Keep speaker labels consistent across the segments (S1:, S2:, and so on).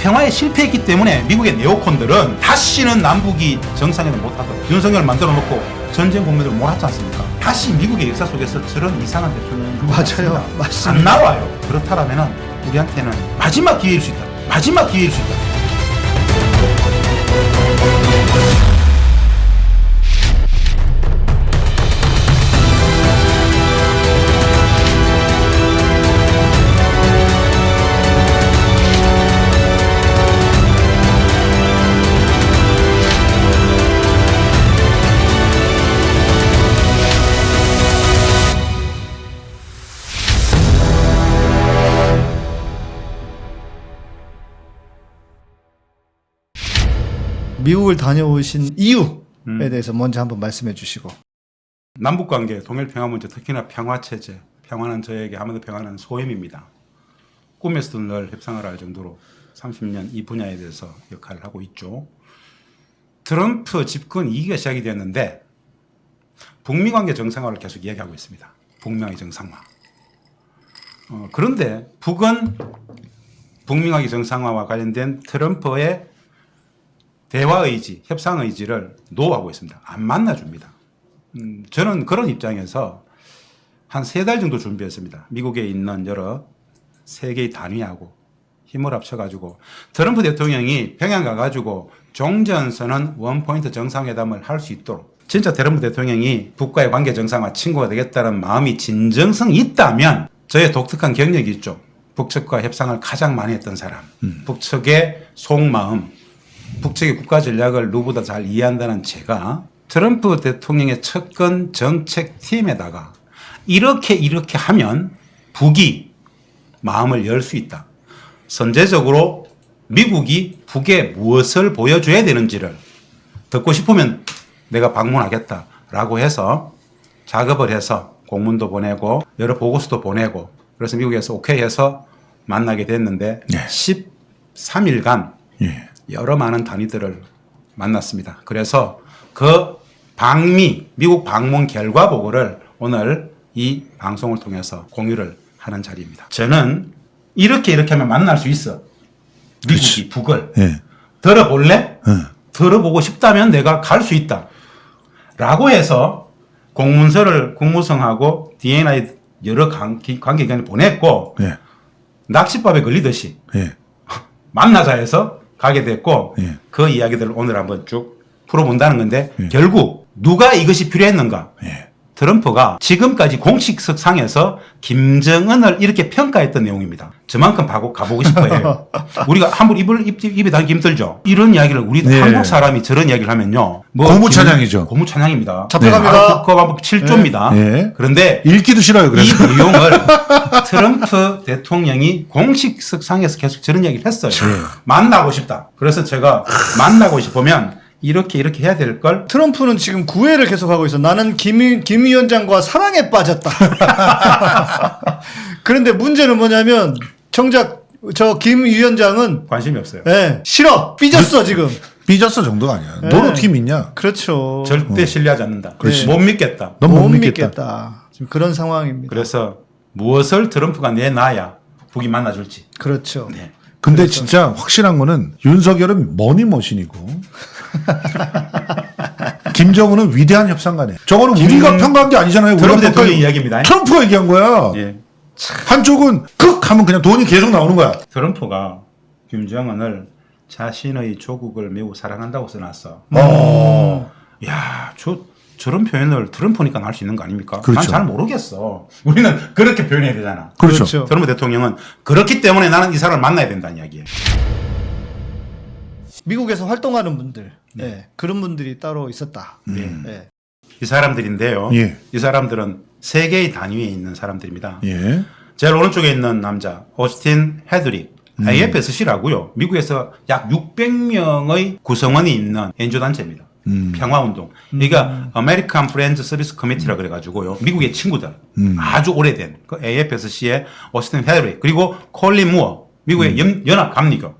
S1: 평화에 실패했기 때문에 미국의 네오콘들은 다시는 남북이 정상회담 못하도록 윤석열을 만들어 놓고 전쟁 국면으로 몰았지 않습니까? 다시 미국의 역사 속에서 저런 이상한 대통령은
S2: 맞아요. 맞습니다.
S1: 안 나와요. 그렇다라면 우리한테는 마지막 기회일 수 있다. 마지막 기회일 수 있다.
S2: 미국을 다녀오신 이유에 대해서 먼저 한번 말씀해 주시고.
S1: 남북관계, 통일평화문제, 특히나 평화체제, 평화는 저에게 아무도 평화는 소임입니다. 꿈에서도 늘 협상을 할 정도로 30년 이 분야에 대해서 역할을 하고 있죠. 트럼프 집권 2기가 시작이 됐는데 북미관계 정상화를 계속 이야기하고 있습니다. 북미관계 정상화. 그런데 북은 북미관계 정상화와 관련된 트럼프의 대화 의지, 협상 의지를 노하고 있습니다. 안 만나줍니다. 저는 그런 입장에서 한 3달 정도 준비했습니다. 미국에 있는 여러 세계의 단위하고 힘을 합쳐가지고 트럼프 대통령이 평양 가가지고 종전선언 원포인트 정상회담을 할 수 있도록 진짜 트럼프 대통령이 북과의 관계 정상화 친구가 되겠다는 마음이 진정성이 있다면 저의 독특한 경력이 있죠. 북측과 협상을 가장 많이 했던 사람. 북측의 속마음. 북측의 국가 전략을 누구보다 잘 이해한다는 제가 트럼프 대통령의 측근 정책팀에다가 이렇게 하면 북이 마음을 열 수 있다. 선제적으로 미국이 북에 무엇을 보여줘야 되는지를 듣고 싶으면 내가 방문하겠다라고 해서 작업을 해서 공문도 보내고 여러 보고서도 보내고 그래서 미국에서 오케이 해서 만나게 됐는데 13일간 여러 많은 단위들을 만났습니다. 그래서 그 미국 방문 결과 보고를 오늘 이 방송을 통해서 공유를 하는 자리입니다. 저는 이렇게 하면 만날 수 있어. 미국이 북을. 들어볼래? 들어보고 싶다면 내가 갈 수 있다. 라고 해서 공문서를 국무성하고 D&I 여러 관계기관에 보냈고 낚싯밥에 걸리듯이 만나자 해서 가게 됐고 그 이야기들을 오늘 한번 쭉 풀어본다는 건데 결국 누가 이것이 필요했는가? 트럼프가 지금까지 공식석 상에서 김정은을 이렇게 평가했던 내용입니다. 저만큼 가보고 싶어요. 우리가 함부로 입에 담기 힘들죠. 이런 이야기를 우리 한국 사람이 저런 이야기를 하면요.
S3: 고무찬양이죠.
S1: 고무찬양입니다.
S2: 잡혀갑니다.
S1: 국가반복 7조입니다. 그런데
S3: 읽기도 싫어요. 그래서.
S1: 이 내용을 트럼프 대통령이 공식석 상에서 계속 저런 이야기를 했어요. 만나고 싶다. 그래서 제가 만나고 싶으면 이렇게 해야 될 걸.
S2: 트럼프는 지금 구애를 계속하고 있어. 나는 김 위원장과 사랑에 빠졌다. 그런데 문제는 뭐냐면 정작 저 김 위원장은
S1: 관심이 없어요.
S2: 싫어. 삐졌어 지금.
S3: 삐졌어 정도가 아니야. 너는 어떻게 믿냐?
S2: 그렇죠.
S1: 절대 신뢰하지 않는다.
S3: 그렇지.
S1: 못 믿겠다.
S3: 넌 못
S2: 못
S3: 믿겠다.
S2: 믿겠다. 지금 그런 상황입니다.
S1: 그래서 무엇을 트럼프가 내놔야 북이 만나줄지.
S2: 그렇죠.
S3: 근데 진짜 확실한 거는 윤석열은 머니머신이고 김정은은 위대한 협상가네. 저거는 우리가 평가한 게 아니잖아요.
S1: 트럼프 대통령 이야기입니다.
S3: 트럼프가 얘기한 거야. 한쪽은 극 하면 그냥 돈이 계속 나오는 거야.
S1: 트럼프가 김정은을 자신의 조국을 매우 사랑한다고 써놨어. 야, 저런 표현을 트럼프니까 할 수 있는 거 아닙니까?
S3: 그렇죠.
S1: 난 잘 모르겠어. 우리는 그렇게 표현해야 되잖아.
S3: 그렇죠.
S1: 트럼프 대통령은 그렇기 때문에 나는 이 사람을 만나야 된다는 이야기예요.
S2: 미국에서 활동하는 분들, 그런 분들이 따로 있었다.
S1: 이 사람들인데요. 이 사람들은 세계의 단위에 있는 사람들입니다. 제일 오른쪽에 있는 남자 오스틴 헤드릭 AFSC라고요. 미국에서 약 600명의 구성원이 있는 NGO 단체입니다. 평화운동. 그러니까 아메리칸 프렌즈 서비스 커미티라 그래가지고요. 미국의 친구들 아주 오래된 그 AFSC의 오스틴 헤드릭 그리고 콜린 무어 미국의 연합 감리교.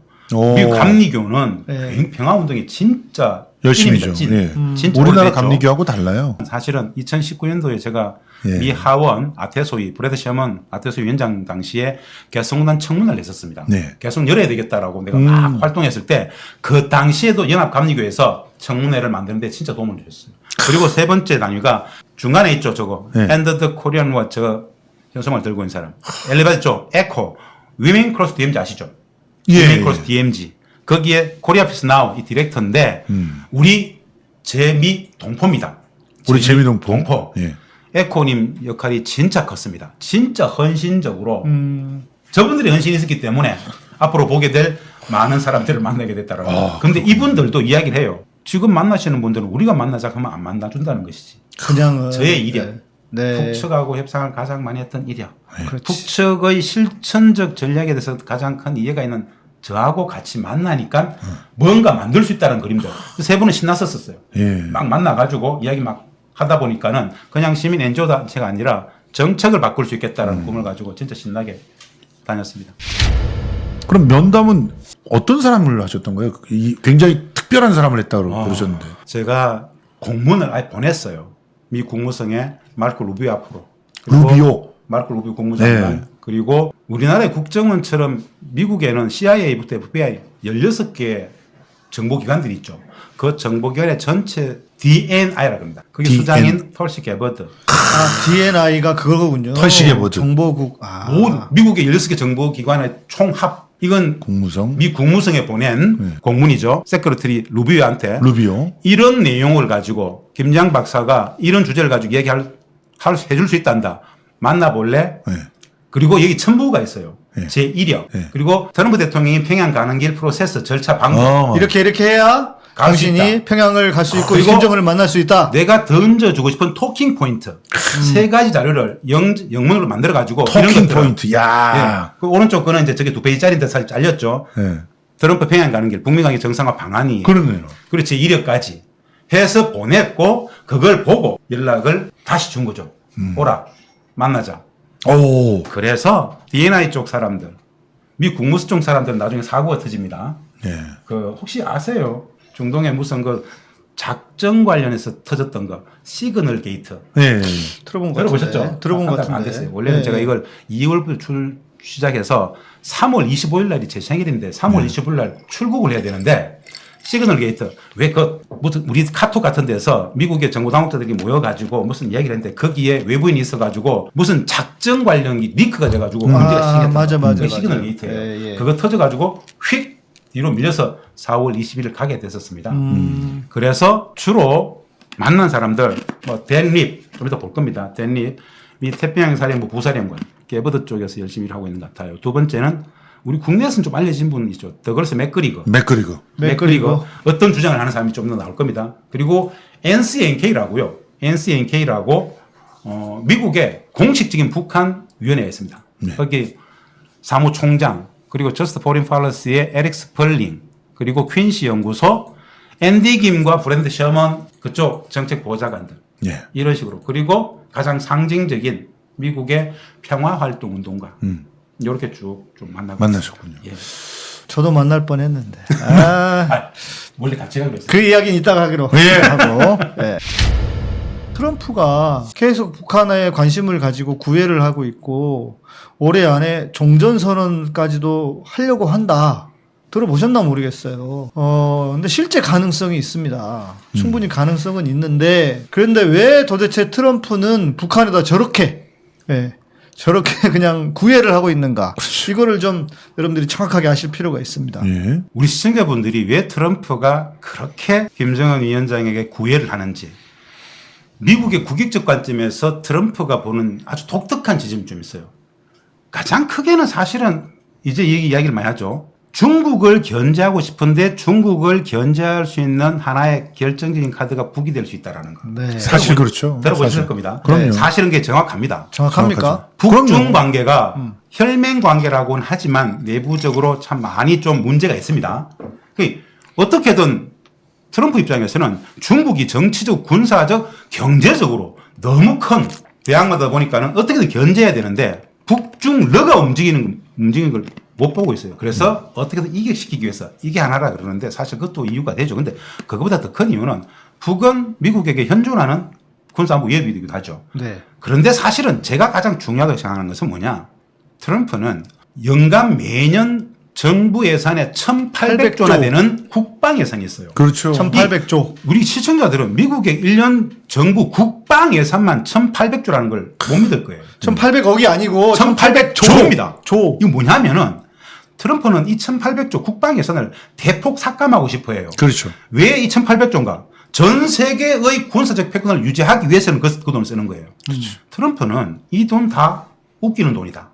S1: 미국 감리교는 평화운동에 진짜
S3: 열심히죠.
S1: 찐입니다,
S3: 예.
S1: 찐
S3: 우리나라
S1: 오래됐죠.
S3: 감리교하고 달라요.
S1: 사실은 2019년도에 제가
S3: 예.
S1: 미 하원 아테소위 브래드 셔먼 아테소위 위원장 당시에 개성공단 청문회를 했었습니다.
S3: 네.
S1: 계속 열어야 되겠다라고 내가 막 활동했을 때 그 당시에도 연합감리교에서 청문회를 만드는데 진짜 도움을 주셨어요. 그리고 세 번째 단위가 중간에 있죠, 저거.
S3: 네.
S1: End the Korean War, 저 현수막을 들고 있는 사람. 엘리베이터 쪽 에코 Women Cross DMZ 아시죠?
S3: 예.
S1: Women Cross DMZ. 거기에 코리아 피스 나우 이 디렉터인데 우리 재미 동포입니다.
S3: 우리 재미동포.
S1: 동포.
S3: 예.
S1: 에코님 역할이 진짜 컸습니다. 진짜 헌신적으로 저분들이 헌신이 있었기 때문에 앞으로 보게 될 많은 사람들을 만나게 됐다라는 거예요. 근데 이분들도 이야기를 해요. 지금 만나시는 분들은 우리가 만나자 하면 안 만나준다는 것이지.
S2: 그냥
S1: 저의 이력.
S2: 네.
S1: 북측하고 협상을 가장 많이 했던 이력.
S2: 그렇지.
S1: 북측의 실천적 전략에 대해서 가장 큰 이해가 있는 저하고 같이 만나니까 뭔가 만들 수 있다는 그림들. 세 분은 신났었어요.
S3: 예.
S1: 막 만나가지고 이야기 막 하다 보니까는 그냥 시민 NGO 단체가 아니라 정책을 바꿀 수 있겠다는 꿈을 가지고 진짜 신나게 다녔습니다.
S3: 그럼 면담은 어떤 사람을 하셨던 거예요? 굉장히 특별한 사람을 했다고 그러셨는데.
S1: 제가 공문을 아예 보냈어요. 미 국무성에 마르코 루비오 앞으로. 그리고
S3: 루비오.
S1: 마르코 루비오 국무장관.
S3: 네.
S1: 그리고 우리나라의 국정원처럼 미국에는 CIA부터 FBI 16개의 정보기관들이 있죠. 그 정보기관의 전체 DNI라고 합니다. 그게
S3: DN.
S1: 수장인 털시 게버드.
S2: DNI가 그거군요.
S3: 털시 게버드.
S2: 정보국.
S1: 모든 미국의 16개 정보기관의 총합. 이건
S3: 국무성.
S1: 미 국무성에 보낸 공문이죠. 세크레터리 루비오한테.
S3: 루비오.
S1: 이런 내용을 가지고 김장 박사가 이런 주제를 가지고 해줄 수 있단다. 만나볼래?
S3: 네.
S1: 그리고 여기 첨부가 있어요.
S3: 네.
S1: 제1역.
S3: 네.
S1: 그리고 트럼프 대통령이 평양 가는 길 프로세스 절차 방법.
S2: 이렇게 해야
S1: 갈수
S2: 당신이
S1: 있다.
S2: 평양을 갈 수 있고
S1: 그리고
S2: 심정을 만날 수 있다.
S1: 내가 던져주고 싶은 토킹 포인트. 세 가지 자료를 영문으로 만들어가지고.
S3: 토킹 포인트. 야.
S1: 예. 그 오른쪽 거는 이제 저게 2페이지짜리인데 사실 잘렸죠.
S3: 예.
S1: 트럼프 평양 가는 길, 북미 관계 정상화 방안이.
S3: 그러네요.
S1: 그렇지, 1억까지 해서 보냈고, 그걸 보고 연락을 다시 준 거죠. 오라, 만나자.
S3: 오.
S1: 그래서 DNI 쪽 사람들, 미 국무수 쪽 사람들은 나중에 사고가 터집니다.
S3: 예.
S1: 그, 혹시 아세요? 중동에 무슨 그 작전 관련해서 터졌던 거, 시그널 게이트.
S3: 예.
S2: 들어본 것
S1: 들어보셨죠?
S2: 같은데. 들어본 것
S1: 안
S2: 같은데.
S1: 됐어요. 원래는
S2: 네.
S1: 제가 이걸 2월부터 시작해서 3월 25일 날이 제 생일인데 3월 25일 날 출국을 해야 되는데 시그널 게이트 왜 무슨 우리 카톡 같은 데서 미국의 정보 당국자들이 모여가지고 무슨 이야기를 했는데 거기에 외부인이 있어가지고 무슨 작전 관련 리크가 돼가지고 문제가 생겼던
S2: 맞아,
S1: 거.
S2: 맞아,
S1: 그게 시그널
S2: 맞아.
S1: 게이트예요.
S2: 예, 예.
S1: 그거 터져가지고 휙 뒤로 밀려서 4월 20일 가게 됐었습니다. 그래서 주로 만난 사람들 댄립 좀 이따 볼 겁니다. 댄립 미 태평양 사령부 부사령관 게버드 쪽에서 열심히 일하고 있는 것 같아요. 두 번째는 우리 국내에서는 좀 알려진 분이죠. 더글스 맥그리거.
S2: 맥그리거.
S1: 어떤 주장을 하는 사람이 좀 더 나올 겁니다. 그리고 NCNK라고요. NCNK라고 미국의 공식적인 북한 위원회가 있습니다.
S3: 네.
S1: 거기 사무총장 그리고 저스트 포린 팔러스의 에릭스 펄링 그리고 퀸시 연구소 앤디 김과 브랜드 셔먼 그쪽 정책 보좌관들
S3: 예.
S1: 이런 식으로 그리고 가장 상징적인 미국의 평화활동 운동가 이렇게 쭉 좀
S3: 만나셨군요.
S1: 예.
S2: 저도 만날 뻔했는데.
S1: 원래 같이 가기로 했어요.
S2: 그 이야기는 이따가 하기로
S3: 예.
S2: 하고. 예. 트럼프가 계속 북한에 관심을 가지고 구애를 하고 있고 올해 안에 종전선언까지도 하려고 한다. 들어보셨나 모르겠어요. 근데 실제 가능성이 있습니다. 충분히 가능성은 있는데 그런데 왜 도대체 트럼프는 북한에다 저렇게 그냥 구애를 하고 있는가? 이거를 좀 여러분들이 정확하게 아실 필요가 있습니다.
S3: 예.
S1: 우리 시청자분들이 왜 트럼프가 그렇게 김정은 위원장에게 구애를 하는지 미국의 국익적 관점에서 트럼프가 보는 아주 독특한 지점이 좀 있어요. 가장 크게는 사실은 이제 이 이야기를 많이 하죠. 중국을 견제하고 싶은데 중국을 견제할 수 있는 하나의 결정적인 카드가 북이 될 수 있다는 거.
S2: 네.
S3: 사실 그렇죠.
S1: 들어보셨을
S3: 사실.
S1: 겁니다.
S3: 그럼요.
S1: 사실은 그게 정확합니다.
S2: 정확합니까?
S1: 북중 관계가 혈맹 관계라고는 하지만 내부적으로 참 많이 좀 문제가 있습니다. 어떻게든 트럼프 입장에서는 중국이 정치적, 군사적, 경제적으로 너무 큰 대항마다 보니까는 어떻게든 견제해야 되는데 북중 러가 움직이는 걸 못 보고 있어요. 그래서 어떻게든 이격시키기 위해서 이게 하나라 그러는데 사실 그것도 이유가 되죠. 근데 그거보다 더 큰 이유는 북은 미국에게 현존하는 군사안보 위협이기도 하죠.
S2: 네.
S1: 그런데 사실은 제가 가장 중요하다고 생각하는 것은 뭐냐. 트럼프는 연간 매년 정부 예산의 1,800조나 되는 국방 예산이 있어요.
S3: 그렇죠.
S2: 1,800조.
S1: 우리 시청자들은 미국의 1년 정부 국방 예산만 1,800조라는 걸 못 믿을 거예요.
S2: 1,800억이 아니고
S1: 1,800조입니다.
S2: 조.
S1: 이거 뭐냐면은 트럼프는 이 1,800조 국방 예산을 대폭 삭감하고 싶어 해요.
S3: 그렇죠.
S1: 왜 이 1,800조인가? 전 세계의 군사적 패권을 유지하기 위해서는 그 돈을 쓰는 거예요. 트럼프는 이 돈 다 웃기는 돈이다.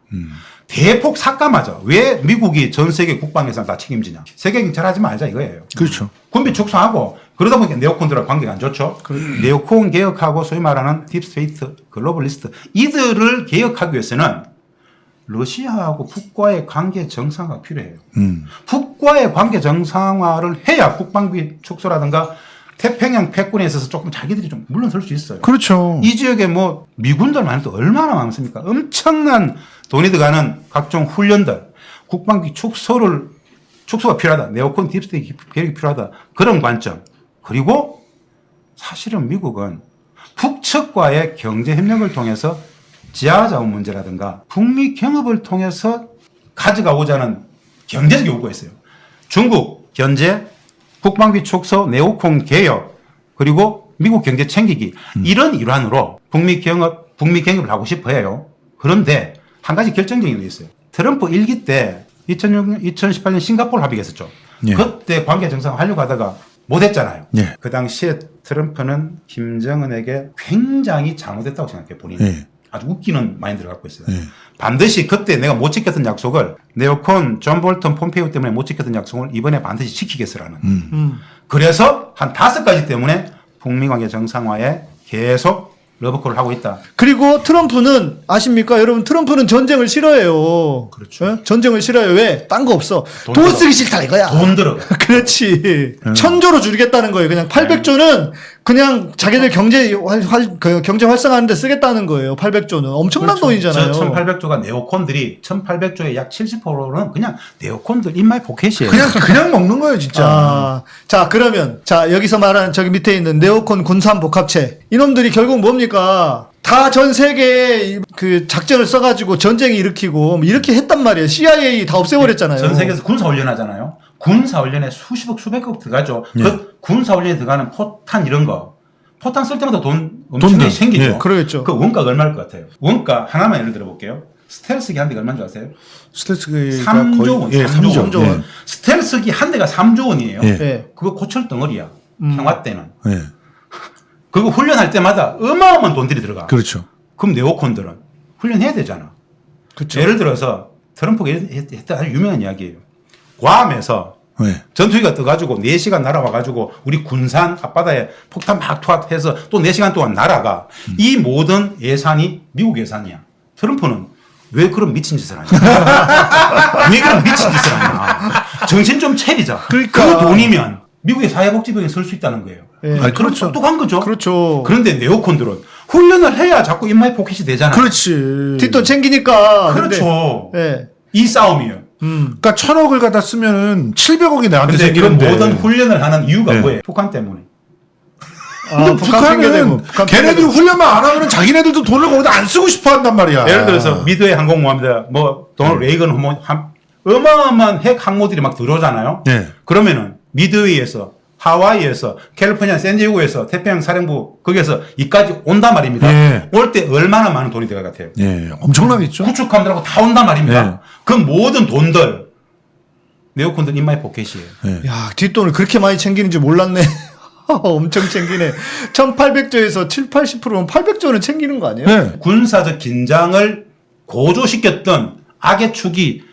S1: 대폭 삭감하자. 왜 미국이 전 세계 국방 예산을 다 책임지냐? 세계 경찰하지 말자 이거예요.
S3: 그렇죠.
S1: 군비 축소하고 그러다 보니까 네오콘들과 관계가 안 좋죠. 네오콘 개혁하고 소위 말하는 딥스테이트, 글로벌리스트 이들을 개혁하기 위해서는 러시아하고 북과의 관계 정상화가 필요해요. 북과의 관계 정상화를 해야 국방비 축소라든가 태평양 패권에 있어서 조금 자기들이 좀 물러설 수 있어요.
S3: 그렇죠.
S1: 이 지역에 뭐 미군들만 해도 얼마나 많습니까? 엄청난 돈이 들어가는 각종 훈련들, 국방비 축소가 필요하다. 네오콘 딥스테이트 계획이 필요하다. 그런 관점. 그리고 사실은 미국은 북측과의 경제 협력을 통해서 지하자원 문제라든가 북미 경협을 통해서 가져가고자 하는 경제적 요구가 있어요. 중국 견제, 국방비 축소, 네오콘 개혁, 그리고 미국 경제 챙기기 이런 일환으로 북미 경협을 하고 싶어 해요. 그런데 한 가지 결정적인 게 있어요. 트럼프 1기 때 2018년 싱가포르 합의했었죠.
S3: 예.
S1: 그때 관계 정상화 하려고 하다가 못했잖아요.
S3: 예.
S1: 그 당시에 트럼프는 김정은에게 굉장히 잘못했다고 생각해요. 본인이.
S3: 예.
S1: 아주 웃기는 마인드를 갖고 있어요.
S3: 예.
S1: 반드시 그때 내가 못 지켰던 약속을 네오콘, 존 볼턴, 폼페이오 때문에 못 지켰던 약속을 이번에 반드시 지키겠으라는. 그래서 한 5가지 때문에 북미 관계 정상화에 계속 러브콜을 하고 있다.
S2: 그리고 트럼프는 아십니까? 여러분 트럼프는 전쟁을 싫어해요.
S1: 그렇죠.
S2: 예? 전쟁을 싫어해요. 왜? 딴 거 없어.
S1: 돈
S2: 돈
S1: 들어.
S2: 쓰기 싫다 이거야.
S1: 돈 들어.
S2: 그렇지. 1,000조로 줄이겠다는 거예요. 그냥 800조는 그냥 자기들 경제 활성화하는데 쓰겠다는 거예요. 800조는 엄청난 돈이잖아요.
S1: 저 1,800조가 네오콘들이 1,800조의 약 70%는 그냥 네오콘들 인마이 포켓이에요.
S3: 그냥 먹는 거예요, 진짜.
S2: 아, 자 그러면 자 여기서 말하는 저기 밑에 있는 네오콘 군산 복합체 이놈들이 결국 뭡니까? 다 전 세계에 그 작전을 써가지고 전쟁 일으키고 이렇게 했단 말이에요. CIA 다 없애버렸잖아요.
S1: 전 세계에서 군사훈련 하잖아요. 군사훈련에 수십억, 수백억 들어가죠.
S3: 예.
S1: 그 군사훈련에 들어가는 포탄 이런 거. 포탄 쓸 때마다 돈 엄청나게 생기죠.
S3: 예.
S2: 그러겠죠.
S1: 그 원가가 얼마일 것 같아요? 원가 하나만 예를 들어볼게요. 스텔스기 한 대가 얼마인 줄 아세요?
S3: 스텔스가
S1: 3조 원.
S3: 거의, 예,
S1: 3조
S3: 3조 원.
S1: 스텔스기 한 대가 3조 원이에요.
S3: 예.
S2: 예.
S1: 그거 고철 덩어리야. 평화 때는.
S3: 예.
S1: 그거 훈련할 때마다 어마어마한 돈들이 들어가.
S3: 그렇죠.
S1: 그럼 네오콘들은 훈련해야 되잖아.
S2: 그렇죠.
S1: 예를 들어서 트럼프가 했던 아주 유명한 이야기예요. 괌에서
S3: 예.
S1: 전투기가 떠가지고 4시간 날아와가지고 우리 군산 앞바다에 폭탄 막 투하해서 또 4시간 동안 날아가. 이 모든 예산이 미국 예산이야. 트럼프는 왜 그런 미친 짓을 하냐. 왜 그런 미친 짓을 하냐. 정신 좀 차리자.
S2: 그러니까.
S1: 그 돈이면 미국의 사회복지병에 쓸 수 있다는 거예요.
S2: 예.
S3: 아니,
S1: 그럼
S3: 그렇죠.
S1: 똑똑한 거죠.
S2: 그렇죠.
S1: 그런데 네오콘들은 훈련을 해야 자꾸 인마이 포켓이 되잖아.
S3: 그렇지.
S2: 뒷돈 챙기니까.
S1: 그렇죠.
S2: 근데, 예.
S1: 이 싸움이에요.
S3: 그러니까 1,000억을 갖다 쓰면은 700억이 나한테
S1: 근데 그
S3: 생기는데.
S1: 모든 훈련을 하는 이유가
S3: 네.
S1: 뭐예요? 북한 때문에.
S2: 아, 북한 핑계대고. 북한
S3: 걔네들이
S2: 핑계대고.
S3: 훈련만 안 하면 자기네들도 돈을 거기다 안 쓰고 싶어 한단 말이야.
S1: 예를 들어서 미드웨이 항공모함이다. 뭐 도널드 레이건 어마어마한 핵 항모들이 막 들어오잖아요.
S3: 네.
S1: 그러면은 미드웨이에서 하와이에서 캘리포니아 샌디에고에서 태평양 사령부 거기에서 이까지 온단 말입니다.
S3: 네.
S1: 올 때 얼마나 많은 돈이 들어갈 것 같아요.
S3: 예, 엄청나겠죠.
S1: 구축함들하고 다 온단 말입니다.
S3: 네.
S1: 그 모든 돈들 네오콘들 인마이 포켓이에요.
S3: 예.
S2: 야, 뒷돈을 그렇게 많이 챙기는지 몰랐네. 엄청 챙기네. 1,800조에서 7, 80%면 800조는 챙기는 거 아니에요?
S3: 네.
S1: 군사적 긴장을 고조시켰던 악의 축이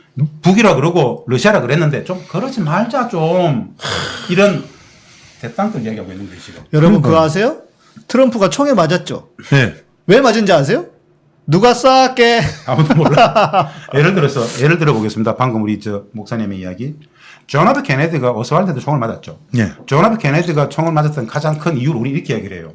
S1: 북이라 그러고 러시아라 그랬는데 좀 그러지 말자 좀 이런 대땅들 이야기하고 있는 거예요 지금.
S2: 여러분 그거 아세요? 트럼프가 총에 맞았죠?
S3: 네.
S2: 왜 맞은지 아세요? 누가 쐈게?
S1: 아무도 몰라. 예를 들어 보겠습니다. 방금 우리 저 목사님의 이야기. 존 F 케네디가 오스왈드도 총을 맞았죠.
S3: 네.
S1: 존 F 케네디가 총을 맞았던 가장 큰 이유를 우리 이렇게 이야기를 해요.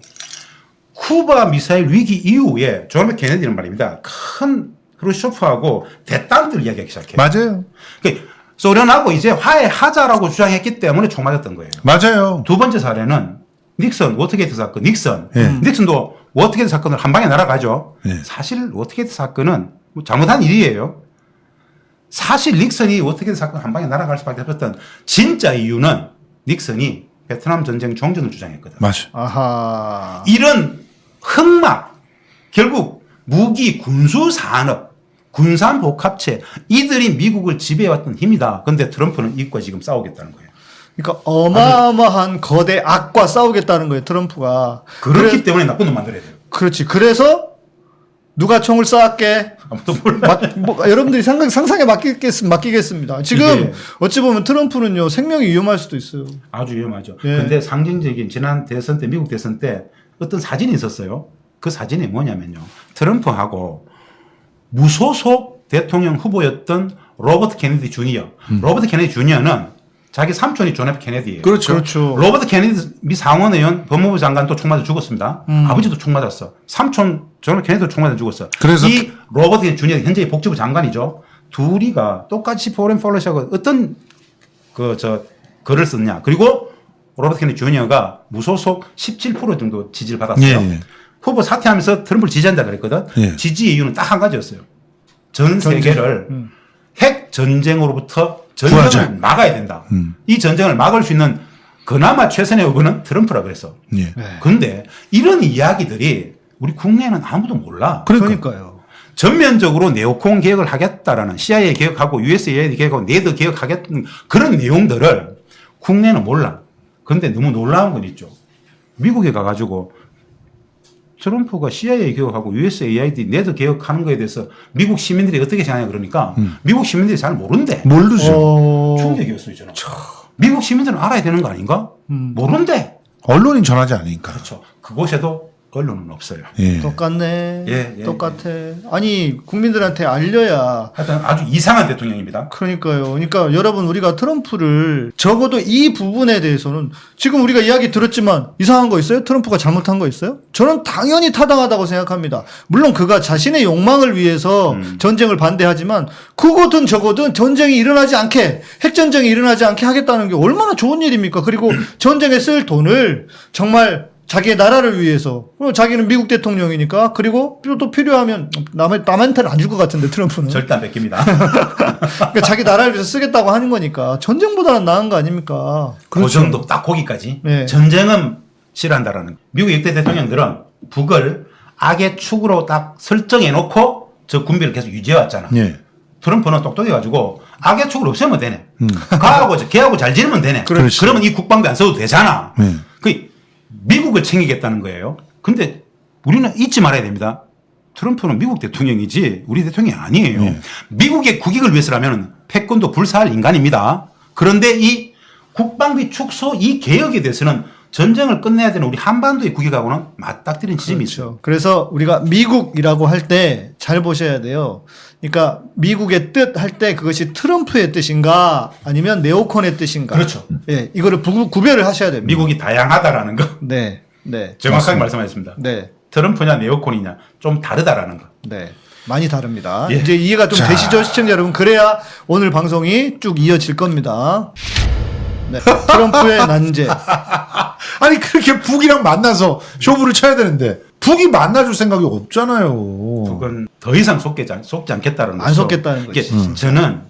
S1: 쿠바 미사일 위기 이후에 존 F 케네디는 말입니다. 큰 크루쇼프하고 대딴들 이야기하기 시작해요.
S3: 맞아요.
S1: 그러니까 소련하고 이제 화해하자라고 주장했기 때문에 총 맞았던 거예요.
S3: 맞아요.
S1: 두 번째 사례는 닉슨 워터게이트 사건.
S3: 예.
S1: 닉슨도 워터게이트 사건을 한 방에 날아가죠.
S3: 예.
S1: 사실 워터게이트 사건은 뭐 잘못한 일이에요. 사실 닉슨이 워터게이트 사건 한 방에 날아갈 수밖에 없었던 진짜 이유는 닉슨이 베트남 전쟁 종전을 주장했거든.
S3: 맞아.
S2: 아하.
S1: 이런 흑막, 결국 무기, 군수 산업, 군산 복합체 이들이 미국을 지배해왔던 힘이다. 그런데 트럼프는 이과 지금 싸우겠다는 거예요.
S2: 그러니까 어마어마한 거대 악과 싸우겠다는 거예요, 트럼프가.
S1: 그렇기 때문에 나쁜 놈 만들어야 돼요.
S2: 그렇지. 그래서 누가 총을 쏴할게.
S1: 아무도 몰라.
S2: 여러분들이 상상에 맡기겠습니다. 지금
S1: 이게-
S2: 어찌 보면 트럼프는요 생명이 위험할 수도 있어요.
S1: 아주 위험하죠.
S2: 예.
S1: 근데 상징적인 지난 대선 때 미국 대선 때 어떤 사진이 있었어요. 그 사진이 뭐냐면요. 트럼프하고 무소속 대통령 후보였던 로버트 케네디 주니어. 로버트 케네디 주니어는 자기 삼촌이 존 F 케네디예요.
S2: 그렇죠.
S1: 로버트 케네디 미 상원의원 법무부 장관도 총 맞아 죽었습니다. 아버지도 총 맞았어. 삼촌 존 F 케네디도 총 맞아 죽었어.
S3: 그래서
S1: 이 로버트 케네디 주니어 현재 복지부 장관이죠. 둘이가 똑같이 포렌 폴리시하고 어떤 글을 썼냐. 그리고 로버트 케네디 주니어가 무소속 17% 정도 지지를 받았어요.
S3: 예.
S1: 후보 사퇴하면서 트럼프를 지지한다 그랬거든.
S3: 예.
S1: 지지의 이유는 딱 한 가지였어요. 전 세계를 핵 전쟁으로부터 전쟁을
S3: 구하자.
S1: 막아야 된다. 이 전쟁을 막을 수 있는 그나마 최선의 의거는 트럼프라 그랬어.
S3: 예.
S1: 근데 이런 이야기들이 우리 국내에는 아무도 몰라.
S2: 그러니까요.
S1: 전면적으로 네오콘 개혁을 하겠다라는 CIA 개혁하고 USAID 개혁하고 네더 개혁하겠다는 그런 내용들을 국내는 몰라. 그런데 너무 놀라운 건 있죠. 미국에 가가지고 트럼프가 CIA 개혁하고 USAID 네더 개혁하는 거에 대해서 미국 시민들이 어떻게 생각하냐 그러니까 미국 시민들이 잘 모른대.
S3: 모르죠.
S1: 충격이었어요, 저는. 미국 시민들은 알아야 되는 거 아닌가? 모른대.
S3: 언론인 전하지 않으니까.
S1: 그렇죠. 그곳에도 언론은 없어요.
S3: 예.
S2: 똑같네.
S1: 예,
S2: 똑같아. 아니 국민들한테 알려야.
S1: 하여튼 아주 이상한 대통령입니다.
S2: 그러니까요. 그러니까 여러분 우리가 트럼프를 적어도 이 부분에 대해서는 지금 우리가 이야기 들었지만 이상한 거 있어요? 트럼프가 잘못한 거 있어요? 저는 당연히 타당하다고 생각합니다. 물론 그가 자신의 욕망을 위해서 전쟁을 반대하지만 그거든 저거든 전쟁이 일어나지 않게 핵전쟁이 일어나지 않게 하겠다는 게 얼마나 좋은 일입니까? 그리고 전쟁에 쓸 돈을 정말 자기의 나라를 위해서. 자기는 미국 대통령이니까. 그리고 또 필요하면 남한테는 안 줄 것 같은데 트럼프는.
S1: 절대 안 뺏깁니다.
S2: 그러니까 자기 나라를 위해서 쓰겠다고 하는 거니까 전쟁보다는 나은 거 아닙니까?
S1: 그 정도 딱 거기까지.
S2: 네.
S1: 전쟁은 싫어한다라는. 미국 역대 대통령들은 북을 악의 축으로 딱 설정해 놓고 저 군비를 계속 유지해 왔잖아.
S3: 예.
S1: 트럼프는 똑똑해가지고 악의 축을 없애면 되네. 걔하고 잘 지내면 되네.
S3: 그렇지.
S1: 그러면 이 국방비 안 써도 되잖아.
S3: 네.
S1: 그 미국을 챙기겠다는 거예요. 근데 우리는 잊지 말아야 됩니다. 트럼프는 미국 대통령이지 우리 대통령이 아니에요.
S3: 네.
S1: 미국의 국익을 위해서라면 패권도 불사할 인간입니다. 그런데 이 국방비 축소 이 개혁에 대해서는 전쟁을 끝내야 되는 우리 한반도의 국익하고는 맞닥뜨린 지점이 있어요.
S2: 그렇죠. 그래서 우리가 미국이라고 할 때 잘 보셔야 돼요. 그러니까 미국의 뜻 할 때 그것이 트럼프의 뜻인가 아니면 네오콘의 뜻인가.
S1: 그렇죠.
S2: 예, 이거를 구별을 하셔야 됩니다.
S1: 미국이 다양하다라는 거
S2: 네, 네,
S1: 정확하게 말씀하셨습니다.
S2: 네,
S1: 트럼프냐 네오콘이냐 좀 다르다라는 거.
S2: 네. 많이 다릅니다.
S1: 예.
S2: 이제 이해가 좀 되시죠, 시청자 여러분? 그래야 오늘 방송이 쭉 이어질 겁니다. 네, 트럼프의 난제.
S3: 아니 그렇게 북이랑 만나서 쇼부를 쳐야 되는데 북이 만나줄 생각이 없잖아요.
S1: 그건 더 이상 속지 않겠다는
S2: 안 속겠다는 거지.
S1: 저는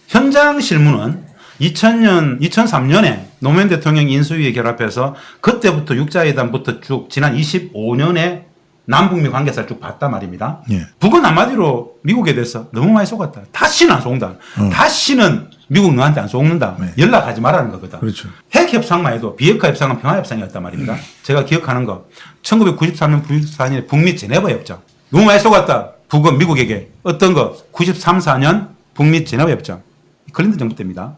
S1: 현장 실무는 2003년에 노무현 대통령 인수위에 결합해서 그때부터 육자회담부터 쭉 지난 25년에 남북미 관계사를 쭉 봤단 말입니다.
S3: 예.
S1: 북은 한마디로 미국에 대해서 너무 많이 속았다. 다시는 안 속는다. 다시는 미국 너한테 안 속는다.
S3: 네.
S1: 연락하지 말라는 거거든.
S3: 그렇죠.
S1: 핵 협상만 해도 비핵화 협상은 평화 협상이었단 말입니다. 제가 기억하는 거 1993년 94년에 북미 제네바 협정. 너무 많이 속았다. 북은 미국에게 어떤 거 93, 4년 북미 제네바 협정. 클린턴 정부 때입니다.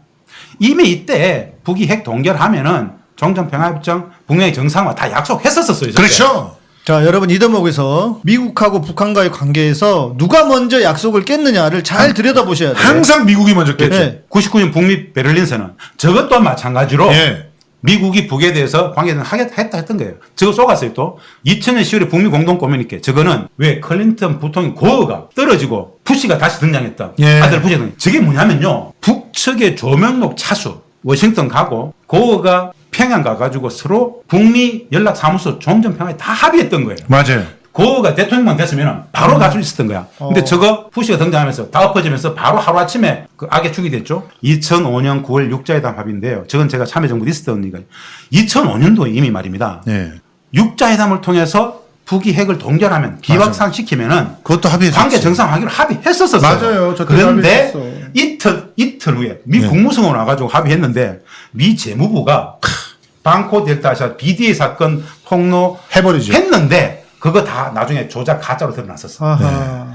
S1: 이미 이때 북이 핵 동결하면은 종전 평화 협정, 북미의 정상화 다 약속했었어요. 저때.
S3: 그렇죠.
S2: 자, 여러분 이 대목에서 미국하고 북한과의 관계에서 누가 먼저 약속을 깼느냐를 잘 들여다보셔야 돼요.
S3: 항상 미국이 먼저 깼죠.
S2: 네.
S1: 99년 북미 베를린 선언. 저것 또한 마찬가지로
S3: 예.
S1: 미국이 북에 대해서 관계는 하겠다 했던 거예요. 저거 쏘갔어요 또. 2000년 10월에 북미 공동 고뮤니케. 저거는 왜 클린턴 부통령 고어가 떨어지고 부시가 다시 등장했던
S3: 예.
S1: 아들 부시 등장. 저게 뭐냐면요. 북측의 조명록 차수 워싱턴 가고 고어가 평양 가가지고 서로 북미 연락사무소 종전평화에 다 합의했던 거예요.
S3: 맞아요.
S1: 고어가 대통령만 됐으면 바로 갈 수 있었던 거야. 근데 저거 부시가 등장하면서 다 엎어지면서 바로 하루아침에 그 악의 축이 됐죠. 2005년 9월 육자회담 합의인데요. 저건 제가 참여정부에 있었던 일이니까 2005년도에 이미 말입니다.
S3: 예.
S1: 육자회담을 통해서 북이 핵을 동결하면 비확산시키면은
S3: 그것도 합의했었지.
S1: 관계 정상화하기로 합의했었어요.
S3: 맞아요. 저 때도
S1: 그런데
S3: 합의했었어.
S1: 이틀 후에 미
S3: 네.
S1: 국무성으로 와가지고 합의했는데 미 재무부가 방코 델타샤 BDA 사건 폭로
S3: 해버리죠.
S1: 했는데 그거 다 나중에 조작 가짜로 드러났었어.
S2: 아하.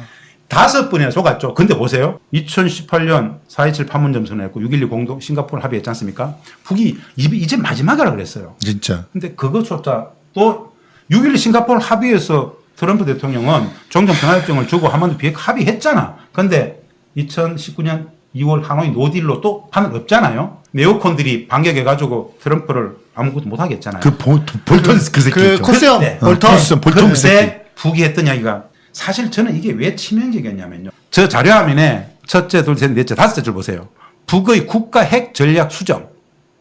S1: 5번이나 속았죠. 근데 보세요. 2018년 4.27 판문점 선언했고 6.12 공동 싱가포르 합의했지 않습니까? 북이 이제 마지막이라 그랬어요.
S3: 진짜.
S1: 근데 그것조차 또 6.12 싱가포르 합의에서 트럼프 대통령은 종전평화협정을 주고 한반도 비핵화 합의했잖아. 근데 2019년 2월 하노이 노딜로 또 판을 없잖아요. 네오콘들이 반격해가지고 트럼프를 아무것도 못하게 했잖아요.
S3: 그 볼턴 그 새끼
S2: 그
S3: 있죠.
S2: 코스염
S1: 네.
S2: 볼턴.
S3: 코스염 볼턴 그 새끼.
S1: 그런데 북이 했던 이야기가 사실 저는 이게 왜 치명적이었냐면요. 저 자료화면에 첫째, 둘, 셋, 넷째, 다섯째 줄 보세요. 북의 국가 핵 전략 수정.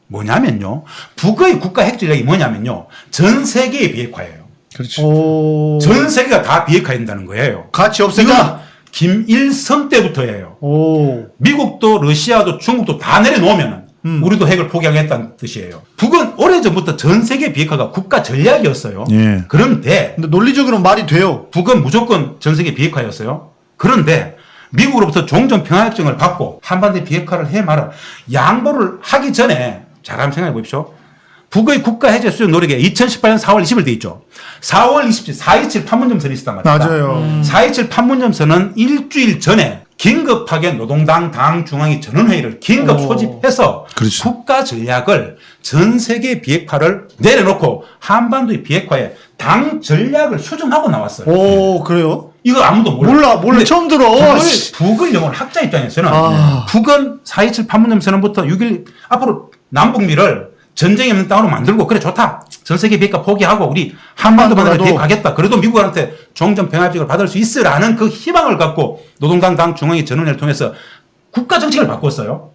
S1: 뭐냐면요. 북의 국가 핵 전략이 뭐냐면요. 전 세계의 비핵화예요.
S3: 그렇지.
S2: 오.
S1: 전 세계가 다 비핵화해야 된다는 거예요.
S2: 같이
S1: 이건
S2: 없애자.
S1: 김일성 때부터예요.
S2: 오.
S1: 미국도 러시아도 중국도 다 내려놓으면 우리도 핵을 포기하겠다는 뜻이에요. 북은 오래전부터 전 세계 비핵화가 국가 전략이었어요.
S3: 예.
S1: 그런데
S2: 근데 논리적으로는 말이 돼요.
S1: 북은 무조건 전 세계 비핵화였어요. 그런데 미국으로부터 종전평화협정을 받고 한반도 비핵화를 해 말아 양보를 하기 전에 잘 한번 생각해 보십시오. 북의 국가 해제 수정 노력에 2018년 4월 20일 돼 있죠. 4월 27일 4.27 판문점선이 있었단 말입니다.
S3: 맞아요.
S1: 4.27 판문점선은 일주일 전에 긴급하게 노동당 당 중앙위 전원회의를 긴급
S2: 오.
S1: 소집해서
S3: 그렇죠.
S1: 국가 전략을 전 세계 비핵화를 내려놓고 한반도의 비핵화에 당 전략을 수정하고 나왔어요.
S2: 오, 그래요?
S1: 이거 아무도 몰라.
S2: 몰라.
S1: 근데
S2: 처음 들어.
S1: 북을 영어로 학자 입장에서는
S2: 아.
S1: 북은 4.27 판문점 선언부터 6.1 앞으로 남북미를 전쟁이 없는 땅으로 만들고 그래 좋다. 전 세계 비핵화 포기하고 우리 한반도만으로
S2: 한반도라도.
S1: 비핵화하겠다. 그래도 미국한테 종전평화협정을 받을 수 있으라는 그 희망을 갖고 노동당 당 중앙위 전원회를 통해서 국가 정책을 바꿨어요.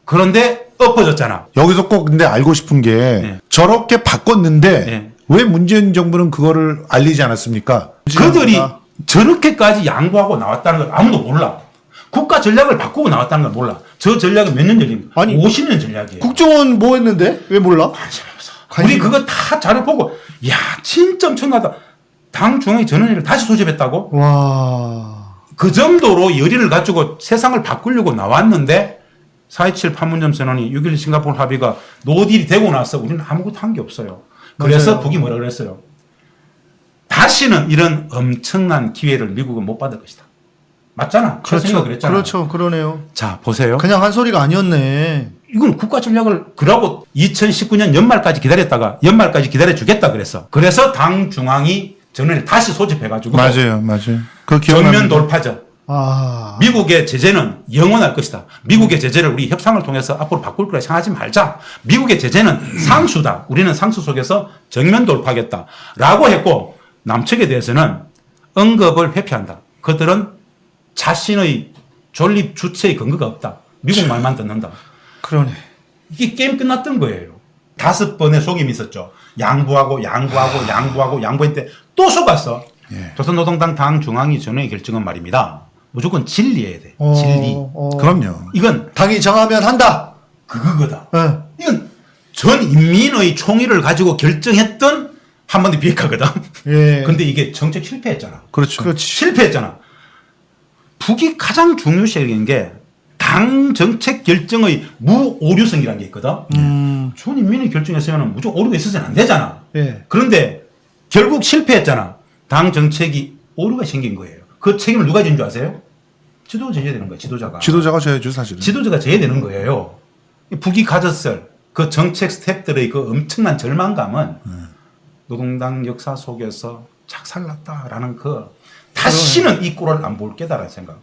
S1: 그런데 엎어졌잖아.
S3: 여기서 꼭 근데 알고 싶은 게
S1: 네.
S3: 저렇게 바꿨는데
S1: 네.
S3: 왜 문재인 정부는 그거를 알리지 않았습니까?
S1: 그들이 저렇게까지 양보하고 나왔다는 걸 아무도 몰라. 국가 전략을 바꾸고 나왔다는 걸 몰라. 저 전략은 몇 년 전입니까?
S2: 아니,
S1: 50년 전략이에요.
S2: 국정원 뭐 했는데? 왜 몰라?
S1: 우리 그거 다 자료 보고 야 진짜 엄청나다. 당 중앙위 전원회를 다시 소집했다고?
S2: 와.
S1: 그 정도로 열의를 가지고 세상을 바꾸려고 나왔는데 4.27 판문점 선언이 6.1 싱가포르 합의가 노딜이 되고 나서 우리는 아무것도 한 게 없어요. 그래서
S2: 맞아요.
S1: 북이 뭐라 그랬어요? 다시는 이런 엄청난 기회를 미국은 못 받을 것이다. 맞잖아.
S2: 그렇죠.
S1: 그랬잖아.
S2: 그렇죠. 그러네요.
S1: 자 보세요.
S2: 그냥 한 소리가 아니었네.
S1: 이건 국가 전략을 그러고 2019년 연말까지 기다렸다가 연말까지 기다려주겠다 그랬어. 그래서 당 중앙이 전원을 다시 소집해가지고
S3: 맞아요. 그
S1: 전면 돌파전.
S2: 아.
S1: 미국의 제재는 영원할 것이다. 미국의 제재를 우리 협상을 통해서 앞으로 바꿀 거라 생각하지 말자. 미국의 제재는 상수다. 우리는 상수 속에서 정면 돌파하겠다. 라고 했고 남측에 대해서는 언급을 회피한다. 그들은 자신의 존립 주체의 근거가 없다. 미국 말만 듣는다.
S2: 그러네.
S1: 이게 게임 끝났던 거예요. 5번의 속임이 있었죠. 양보하고 양보했는데 또 속았어.
S3: 예.
S1: 조선노동당 당 중앙위 전원의 결정은 말입니다. 무조건 진리해야 돼. 진리.
S3: 그럼요.
S1: 이건
S2: 당이 정하면 한다.
S1: 그거다.
S2: 예.
S1: 이건 전 인민의 총의를 가지고 결정했던 한반도 비핵화거든.
S2: 예.
S1: 근데 이게 정책 실패했잖아.
S3: 그렇죠.
S2: 그렇지.
S1: 실패했잖아. 북이 가장 중요시 여기는 게 당 정책 결정의 무오류성이라는 게 있거든. 전 인민이 결정했으면 무조건 오류가 있어서는 안 되잖아.
S2: 예.
S1: 그런데 결국 실패했잖아. 당 정책이 오류가 생긴 거예요. 그 책임을 누가 진 줄 아세요? 지도자가 져야 되는 거예요. 지도자가.
S3: 지도자가 져야죠, 사실은.
S1: 지도자가 져야 되는 거예요. 북이 가졌을 그 정책 스텝들의 그 엄청난 절망감은 노동당 역사 속에서 착살났다라는 그 다시는 이 꼴을 안 볼 게다라는 생각.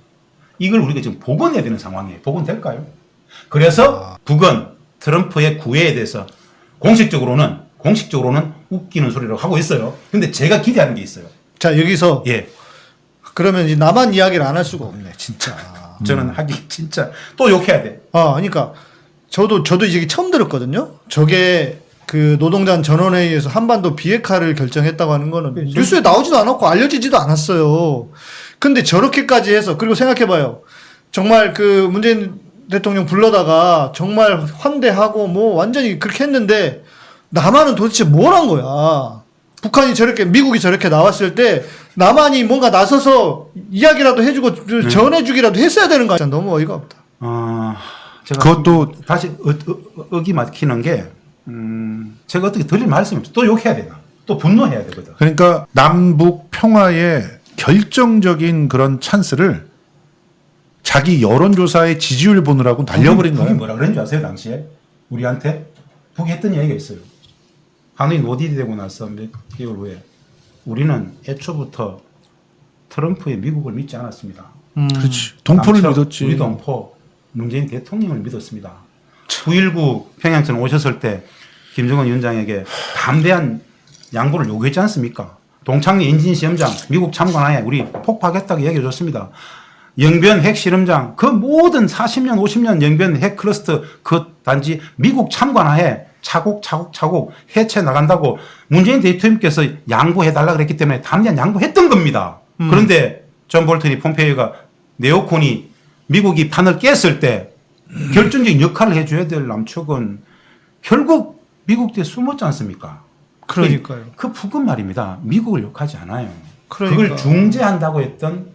S1: 이걸 우리가 지금 복원해야 되는 상황이에요. 복원될까요? 그래서 북은 트럼프의 구애에 대해서 공식적으로는 웃기는 소리라고 하고 있어요. 근데 제가 기대하는 게 있어요.
S2: 자, 여기서
S1: 예.
S2: 그러면 이제 나만 이야기를 안 할 수가 없네, 진짜.
S1: 저는 하기 진짜 또 욕해야 돼.
S2: 그러니까 저도 이제 처음 들었거든요. 저게 그 노동당 전원회의에서 한반도 비핵화를 결정했다고 하는 거는 뉴스에 나오지도 않았고 알려지지도 않았어요. 근데 저렇게까지 해서, 그리고 생각해봐요. 정말 그 문재인 대통령 불러다가 정말 환대하고 뭐 완전히 그렇게 했는데 남한은 도대체 뭘 한 거야? 북한이 저렇게, 미국이 저렇게 나왔을 때 남한이 뭔가 나서서 이야기라도 해주고 전해주기라도 했어야 되는 거 아니야? 너무 어이가 없다.
S1: 제가
S3: 그것도
S1: 다시 어기 막히는 게 제가 어떻게 드릴 말씀이 없어. 또 욕해야 되나? 또 분노해야 되거든.
S3: 그러니까 남북 평화의 결정적인 그런 찬스를 자기 여론조사의 지지율 보느라고 날려버린
S1: 북이
S3: 거예요.
S1: 뭐라 그런 줄 아세요? 당시에 우리한테 북이 했던 얘기가 있어요. 하노이 노딜이 되고 나서 몇 개월 후에 우리는 애초부터 트럼프의 미국을 믿지 않았습니다.
S3: 그렇지. 동포를
S1: 남쪽,
S3: 믿었지.
S1: 우리 동포 문재인 대통령을 믿었습니다. 9.19 평양전 오셨을 때 김정은 위원장에게 담대한 양보를 요구했지 않습니까? 동창리 엔진시험장 미국 참관하에 우리 폭파하겠다고 얘기해 줬습니다. 영변 핵실험장 그 모든 40년 50년 영변 핵클러스터 그 단지 미국 참관하에 차곡차곡 해체 나간다고 문재인 대통령께서 양보해달라 그랬기 때문에 담대한 양보했던 겁니다. 그런데 존 볼턴이 폼페이오가 네오콘이 미국이 판을 깼을 때 결정적인 역할을 해줘야 될 남측은 결국 미국 뒤에 숨었지 않습니까?
S2: 그러니까요.
S1: 그 북은 말입니다. 미국을 욕하지 않아요.
S2: 그러니까.
S1: 그걸 중재한다고 했던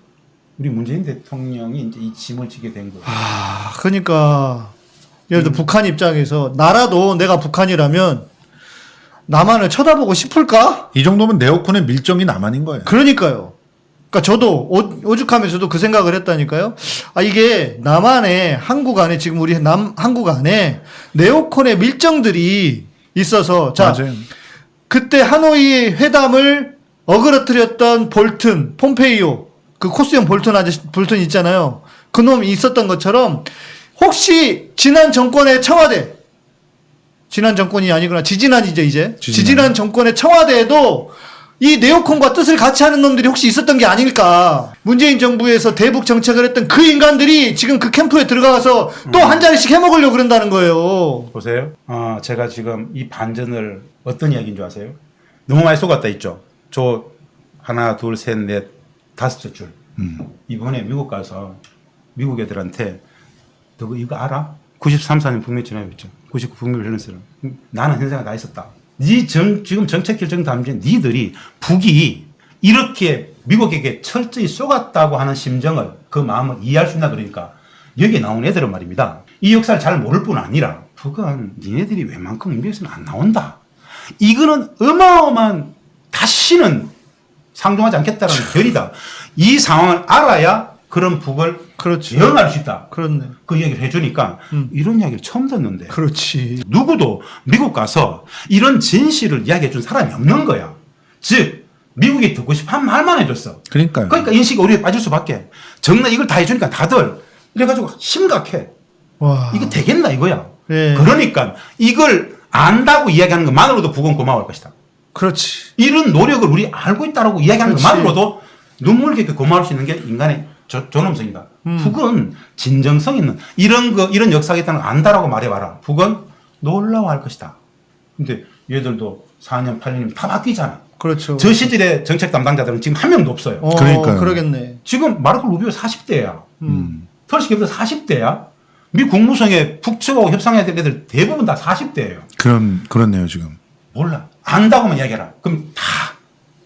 S1: 우리 문재인 대통령이 이제 이 짐을 지게 된 거예요.
S2: 그러니까 예를 들어 북한 입장에서 나라도 내가 북한이라면 남한을 쳐다보고 싶을까?
S3: 이 정도면 네오콘의 밀정이 남한인 거예요.
S2: 그러니까요. 그러니까 저도 오죽하면서도 그 생각을 했다니까요. 이게 남한에 한국 안에 지금 우리 한국 안에 네오콘의 밀정들이 있어서 자
S3: 맞아요.
S2: 그때 하노이 회담을 어그러뜨렸던 볼튼, 폼페이오 그 코스형 볼튼 있잖아요. 그 놈이 있었던 것처럼 혹시 지난 정권의 청와대 지난 정권이 아니구나 지지난이죠 이제 지지난 정권의 청와대에도 이 네오콘과 뜻을 같이 하는 놈들이 혹시 있었던 게 아닐까. 문재인 정부에서 대북 정책을 했던 그 인간들이 지금 그 캠프에 들어가서 또 한 자리씩 해먹으려고 그런다는 거예요.
S1: 보세요. 제가 지금 이 반전을 어떤 이야기인 줄 아세요? 너무 많이 속았다 있죠. 저 하나, 둘, 셋, 넷, 다섯 줄. 이번에 미국 가서 미국 애들한테 너 이거 알아? 93, 4년 북미 전화했죠. 99 북미 밸런스는 나는 현생에 다 있었다. 지금 정책 결정 담진 니들이 북이 이렇게 미국에게 철저히 쏘갔다고 하는 심정을 그 마음을 이해할 수 있나 그러니까 여기에 나온 애들은 말입니다. 이 역사를 잘 모를 뿐 아니라 북은 니네들이 웬만큼 미국에서는 안 나온다. 이거는 어마어마한 다시는 상종하지 않겠다는 결이다. 이 상황을 알아야 그런 북을
S2: 그렇지.
S1: 대응할 수 있다.
S2: 그렇네.
S1: 그 얘기를 해주니까 이런 이야기를 처음 듣는데
S2: 그렇지.
S1: 누구도 미국 가서 이런 진실을 이야기해 준 사람이 없는 거야. 즉 미국이 듣고 싶어 한 말만 해줬어.
S3: 그러니까요.
S1: 그러니까 인식이 오류에 빠질 수밖에. 정말 이걸 다 해주니까 다들 이래가지고 심각해.
S2: 와.
S1: 이거 되겠나 이거야.
S2: 네.
S1: 그러니까 이걸 안다고 이야기하는 것만으로도 북은 고마울 것이다.
S2: 그렇지.
S1: 이런 노력을 우리 알고 있다라고 이야기하는
S2: 그렇지.
S1: 것만으로도 눈물겹게 고마울 수 있는 게 인간의 존엄성이다. 북은 진정성 있는 이런 역사가 있다는 걸 안다라고 말해봐라. 북은 놀라워할 것이다. 근데 얘들도 4년, 8년이면 다 바뀌잖아.
S2: 그렇죠.
S1: 저 시절의 정책 담당자들은 지금 한 명도 없어요.
S3: 그러니까요.
S2: 그러겠네.
S1: 지금 마르코 루비오 40대야. 털시계보다 40대야. 미 국무성에 북측하고 협상해야 될 애들 대부분 다 40대예요.
S3: 그렇네요, 지금.
S1: 몰라. 안다고만 이야기해라. 그럼 다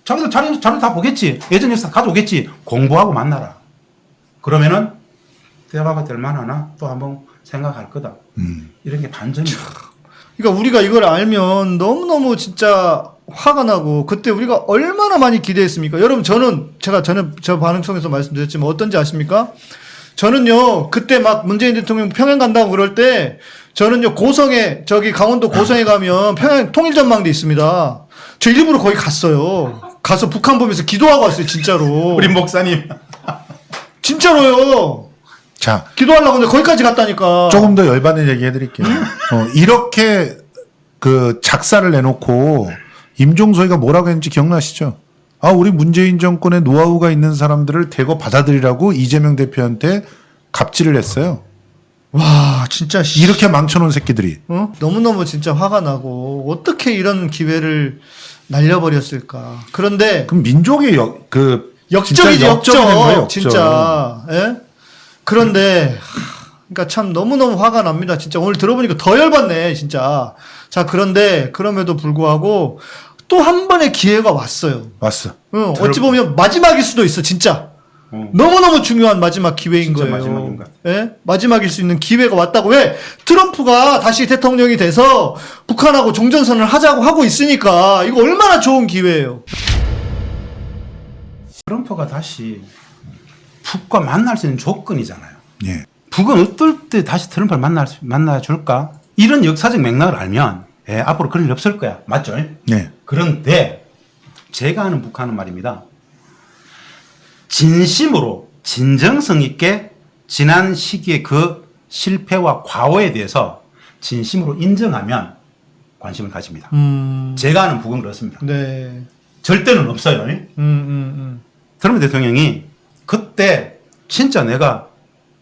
S1: 자기들 자료 다 보겠지. 예전 역사 가져오겠지. 공부하고 만나라. 그러면은 대화가 될 만하나 또 한번 생각할 거다. 이런 게 반전이다.
S2: 그러니까 우리가 이걸 알면 너무너무 진짜 화가 나고 그때 우리가 얼마나 많이 기대했습니까? 여러분 저는 저 반응성에서 말씀드렸지만 어떤지 아십니까? 저는요 그때 막 문재인 대통령 평양 간다고 그럴 때 저는요 고성에 저기 강원도 고성에 가면 평양 통일전망대 있습니다. 저 일부러 거기 갔어요. 가서 북한 보면서 기도하고 왔어요 진짜로.
S1: 우리 목사님.
S2: 진짜로요.
S3: 자,
S2: 기도하려고 근데 거기까지 갔다니까.
S3: 조금 더 열받는 얘기 해드릴게요. 이렇게 그 작사를 내놓고 임종석이가 뭐라고 했는지 기억나시죠? 아, 우리 문재인 정권의 노하우가 있는 사람들을 대거 받아들이라고 이재명 대표한테 갑질을 했어요.
S2: 와 진짜
S3: 이렇게 망쳐놓은 새끼들이.
S2: 너무너무 진짜 화가 나고 어떻게 이런 기회를 날려버렸을까. 그런데
S3: 그럼 민족의
S2: 역적이지
S3: 진짜 역적이 된 거예요,
S2: 역적
S3: 역적.
S2: 진짜. 예? 그런데 그러니까 참 너무너무 화가 납니다. 진짜 오늘 들어보니까 더 열받네 진짜. 자 그런데 그럼에도 불구하고 또 한 번의 기회가 왔어요.
S3: 왔어.
S2: 어찌 보면 마지막일 수도 있어 진짜. 너무너무 중요한 마지막 기회인
S1: 진짜
S2: 거예요.
S1: 마지막인 것 같아요.
S2: 예? 마지막일 수 있는 기회가 왔다고. 왜? 트럼프가 다시 대통령이 돼서 북한하고 종전선을 하자고 하고 있으니까 이거 얼마나 좋은 기회예요.
S1: 트럼프가 다시 북과 만날 수 있는 조건이잖아요.
S3: 예.
S1: 북은 어떨 때 다시 트럼프를 만나줄까? 이런 역사적 맥락을 알면 앞으로 그럴 일 없을 거야. 맞죠?
S3: 예.
S1: 그런데 제가 아는 북한은 말입니다. 진심으로 진정성 있게 지난 시기의 그 실패와 과오에 대해서 진심으로 인정하면 관심을 가집니다. 제가 아는 북은 그렇습니다.
S2: 네.
S1: 절대는 없어요. 트럼프 대통령이 그때 진짜 내가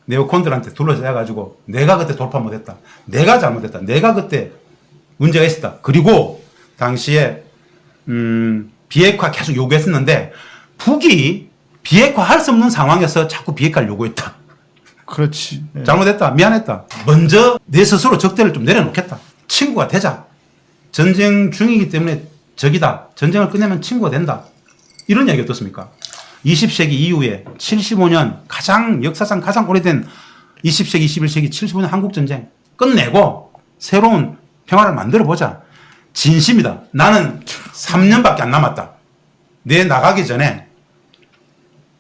S1: 네오콘들한테 둘러싸여가지고 내가 그때 돌파 못했다. 내가 잘못했다. 내가 그때 문제가 있었다. 그리고 당시에 비핵화 계속 요구했었는데 북이 비핵화할 수 없는 상황에서 자꾸 비핵화를 요구했다.
S2: 그렇지. 네.
S1: 잘못했다. 미안했다. 먼저 내 스스로 적대를 좀 내려놓겠다. 친구가 되자. 전쟁 중이기 때문에 적이다. 전쟁을 끝내면 친구가 된다. 이런 이야기 어떻습니까? 20세기 이후에 75년 역사상 가장 오래된 20세기, 21세기 75년 한국전쟁 끝내고 새로운 평화를 만들어보자. 진심이다. 나는 3년밖에 안 남았다. 내 나가기 전에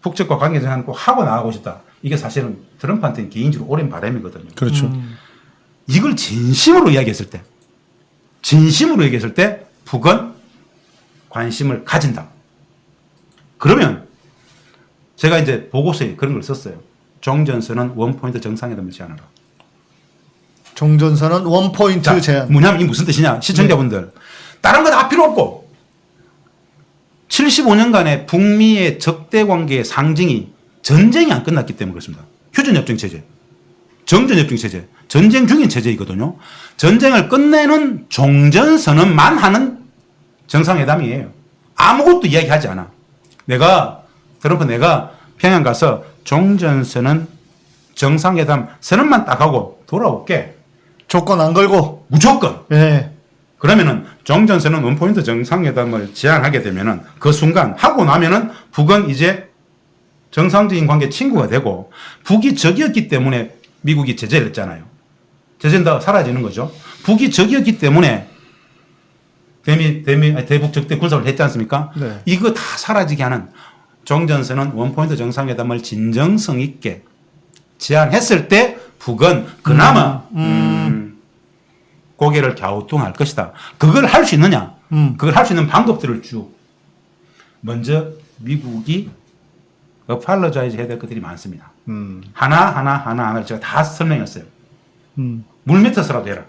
S1: 북측과 관계전환 꼭 하고 나가고 싶다. 이게 사실은 트럼프한테는 개인적으로 오랜 바람이거든요.
S3: 그렇죠.
S1: 이걸 진심으로 이야기했을 때 북은 관심을 가진다. 그러면 제가 이제 보고서에 그런 걸 썼어요. 종전선언 원포인트 정상회담을 제안하라.
S2: 종전선언 원포인트 제안.
S1: 뭐냐면 이게 무슨 뜻이냐. 시청자분들. 다른 거 다 필요 없고 75년간의 북미의 적대 관계의 상징이 전쟁이 안 끝났기 때문에 그렇습니다. 휴전협정 체제, 정전협정 체제, 전쟁 중인 체제이거든요. 전쟁을 끝내는 종전선언만 하는 정상회담이에요. 아무것도 이야기하지 않아. 내가 평양 가서 종전선언 정상회담 선언만 딱 하고 돌아올게.
S2: 조건 안 걸고.
S1: 무조건.
S2: 예.
S1: 그러면은 종전선언 원포인트 정상회담을 제안하게 되면은 그 순간 하고 나면은 북은 이제 정상적인 관계 친구가 되고 북이 적이었기 때문에 미국이 제재를 했잖아요. 제재는 다 사라지는 거죠. 북이 적이었기 때문에 대북 적대 군사를 했지 않습니까?
S2: 네.
S1: 이거 다 사라지게 하는 종전선언 원포인트 정상회담을 진정성 있게 제안했을 때 북은 그나마 고개를 갸우뚱할 것이다. 그걸 할 수 있느냐? 그걸 할 수 있는 방법들을 쭉. 먼저 미국이 apologize 해야 될 것들이 많습니다. 하나를 제가 다 설명했어요. 물 밑에서라도 해라.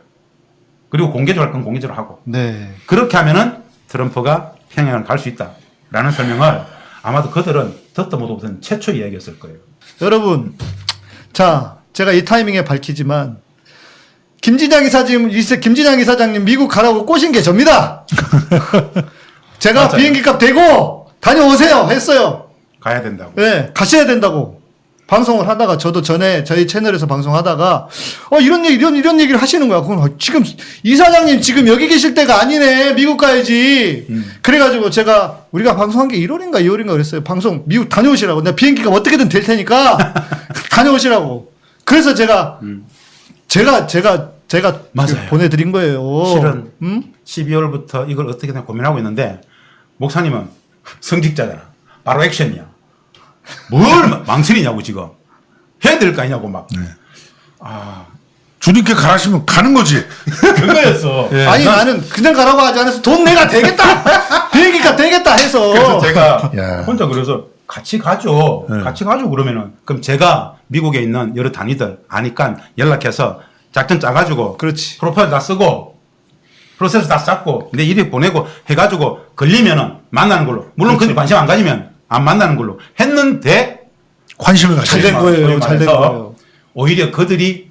S1: 그리고 공개적으로 할 건 공개적으로 하고.
S2: 네.
S1: 그렇게 하면은 트럼프가 평양을 갈 수 있다라는 설명을 아마도 그들은 듣도 못하고 무슨 최초 이야기였을 거예요.
S2: 여러분, 자, 제가 이 타이밍에 밝히지만 김진양 이사장님 미국 가라고 꼬신 게 접니다. 제가
S1: 맞아요.
S2: 비행기값 대고 다녀오세요 했어요.
S1: 가야 된다고.
S2: 네, 가셔야 된다고. 방송을 하다가 저도 전에 저희 채널에서 방송하다가 이런 얘기를 하시는 거야. 그럼 지금 이사장님 지금 여기 계실 때가 아니네. 미국 가야지. 그래가지고 제가 우리가 방송한 게 1월인가 2월인가 그랬어요. 방송 미국 다녀오시라고. 내가 비행기값 어떻게든 될 테니까 다녀오시라고. 그래서 제가
S1: 맞아요.
S2: 보내드린 거예요.
S1: 실은 12월부터 이걸 어떻게 든 고민하고 있는데 목사님은 성직자잖아. 바로 액션이야. 뭘 망설이냐고 지금. 해야 될 거 아니냐고 막.
S3: 네. 주님께 가라시면 가는 거지.
S1: 그거였어.
S3: 예.
S2: 아니 나는 그냥 가라고 하지 않아서 돈 내가 되겠다. 비행기값 되겠다 해서.
S1: 그래서 제가
S3: 야.
S1: 혼자 그래서 같이 가죠.
S3: 네.
S1: 같이 가죠 그러면은. 그럼 제가 미국에 있는 여러 단위들 아니까 연락해서 작전 짜가지고
S2: 그렇지.
S1: 프로파일 다 쓰고 프로세스 다 짰고 내 이력 보내고 해가지고 걸리면은 만나는 걸로. 물론 그들 관심 안 가지면 안 만나는 걸로 했는데
S3: 관심을 가지고.
S2: 잘 된 거예요.
S1: 소위
S2: 잘 된
S1: 말해서
S2: 거예요.
S1: 오히려 그들이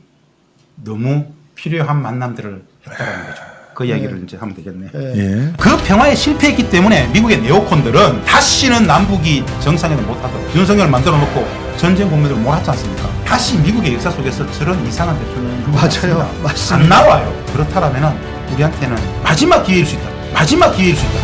S1: 너무 필요한 만남들을 했다는 거죠. 그 이야기를 이제 하면 되겠네.
S2: 예.
S3: 예.
S1: 그 평화에 실패했기 때문에 미국의 네오콘들은 다시는 남북이 정상회담 못하도록 윤석열을 만들어 놓고 전쟁 국면으로 몰았지 않습니까? 다시 미국의 역사 속에서 저런 이상한 대통령은
S2: 맞아요. 맞습니다.
S1: 안 나와요. 그렇다라면 우리한테는 마지막 기회일 수 있다. 마지막 기회일 수 있다.